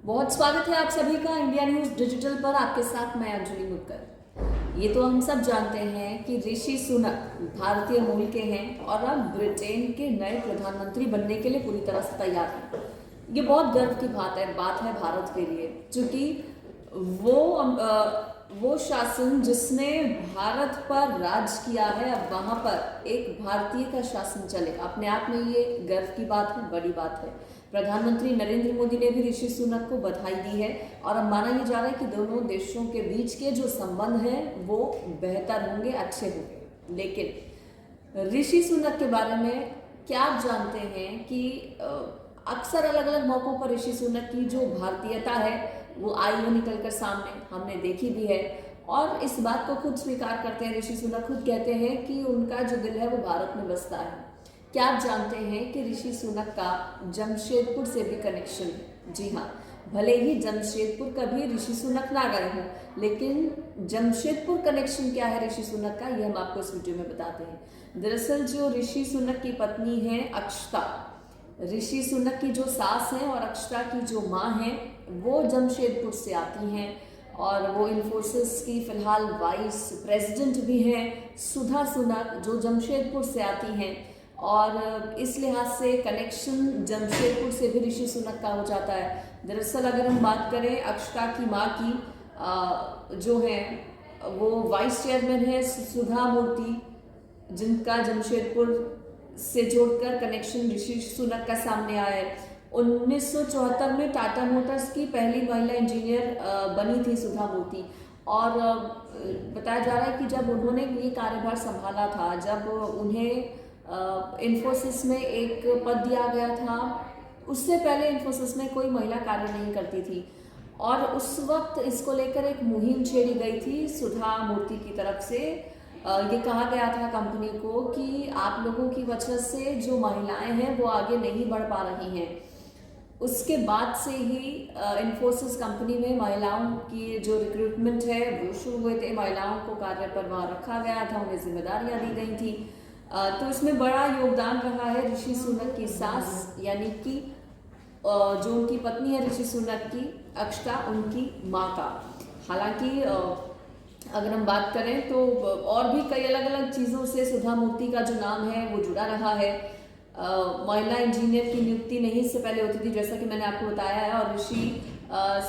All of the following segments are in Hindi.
बहुत स्वागत है आप सभी का इंडिया न्यूज डिजिटल पर। आपके साथ मैं अंजलि मुक्कर। ये तो हम सब जानते हैं कि ऋषि सुनक भारतीय मूल के हैं और अब ब्रिटेन के नए प्रधानमंत्री बनने के लिए पूरी तरह से तैयार हैं। ये बहुत गर्व की बात है भारत के लिए, क्योंकि वो शासन जिसने भारत पर राज किया है, अब वहां पर एक भारतीय का शासन चले, अपने आप में ये गर्व की बात है, बड़ी बात है। प्रधानमंत्री नरेंद्र मोदी ने भी ऋषि सुनक को बधाई दी है और अब माना यह जा रहा है कि दोनों देशों के बीच के जो संबंध हैं वो बेहतर होंगे, अच्छे होंगे। लेकिन ऋषि सुनक के बारे में क्या आप जानते हैं कि अक्सर अलग अलग मौकों पर ऋषि सुनक की जो भारतीयता है वो आई हो निकल कर सामने, हमने देखी भी है और इस बात को खुद स्वीकार करते हैं। ऋषि सुनक खुद कहते हैं कि उनका जो दिल है वो भारत में बसता है। क्या आप जानते हैं कि ऋषि सुनक का जमशेदपुर से भी कनेक्शन है? जी हाँ, भले ही जमशेदपुर कभी ऋषि सुनक ना गए हों, लेकिन जमशेदपुर कनेक्शन क्या है ऋषि सुनक का, ये हम आपको इस वीडियो में बताते हैं। दरअसल जो ऋषि सुनक की पत्नी है अक्षता, ऋषि सुनक की जो सास हैं और अक्षता की जो माँ हैं वो जमशेदपुर से आती हैं और वो इन्फोसिस की फिलहाल वाइस प्रेसिडेंट भी हैं। सुधा सुनक जो जमशेदपुर से आती हैं और इस लिहाज से कनेक्शन जमशेदपुर से भी ऋषि सुनक का हो जाता है। दरअसल अगर हम बात करें अक्षता की माँ की, जो है वो वाइस चेयरमैन है सुधा मूर्ति, जिनका जमशेदपुर से जोड़कर कनेक्शन ऋषि सुनक का सामने आया है। 1974 में टाटा मोटर्स की पहली महिला इंजीनियर बनी थी सुधा मूर्ति और बताया जा रहा है कि जब उन्होंने ये कार्यभार संभाला था, जब उन्हें इन्फोसिस में एक पद दिया गया था, उससे पहले इन्फोसिस में कोई महिला कार्य नहीं करती थी और उस वक्त इसको लेकर एक मुहिम छेड़ी गई थी सुधा मूर्ति की तरफ से। ये कहा गया था कंपनी को कि आप लोगों की वजह से जो महिलाएं हैं वो आगे नहीं बढ़ पा रही हैं। उसके बाद से ही इन्फोसिस कंपनी में महिलाओं की जो रिक्रूटमेंट है वो शुरू हुए थे। महिलाओं को कार्य पर वहाँ रखा गया था, उन्हें जिम्मेदारियां दी गई थी। तो इसमें बड़ा योगदान रहा है ऋषि सुनक की सास, यानी कि जो उनकी पत्नी है ऋषि सुनक की अक्षता, उनकी माँ का। हालांकि अगर हम बात करें तो और भी कई अलग अलग चीज़ों से सुधा मूर्ति का जो नाम है वो जुड़ा रहा है। महिला इंजीनियर की नियुक्ति नहीं इससे पहले होती थी, जैसा कि मैंने आपको बताया है। और ऋषि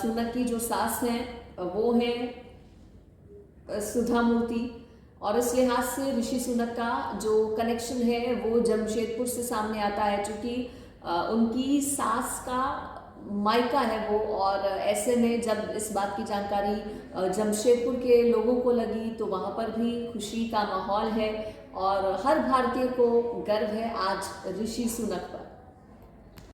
सुनक की जो सास हैं वो हैं सुधा मूर्ति और इस लिहाज से ऋषि सुनक का जो कनेक्शन है वो जमशेदपुर से सामने आता है, क्योंकि उनकी सास का मायका है वो। और ऐसे में जब इस बात की जानकारी जमशेदपुर के लोगों को लगी तो वहाँ पर भी खुशी का माहौल है और हर भारतीय को गर्व है आज ऋषि सुनक पर।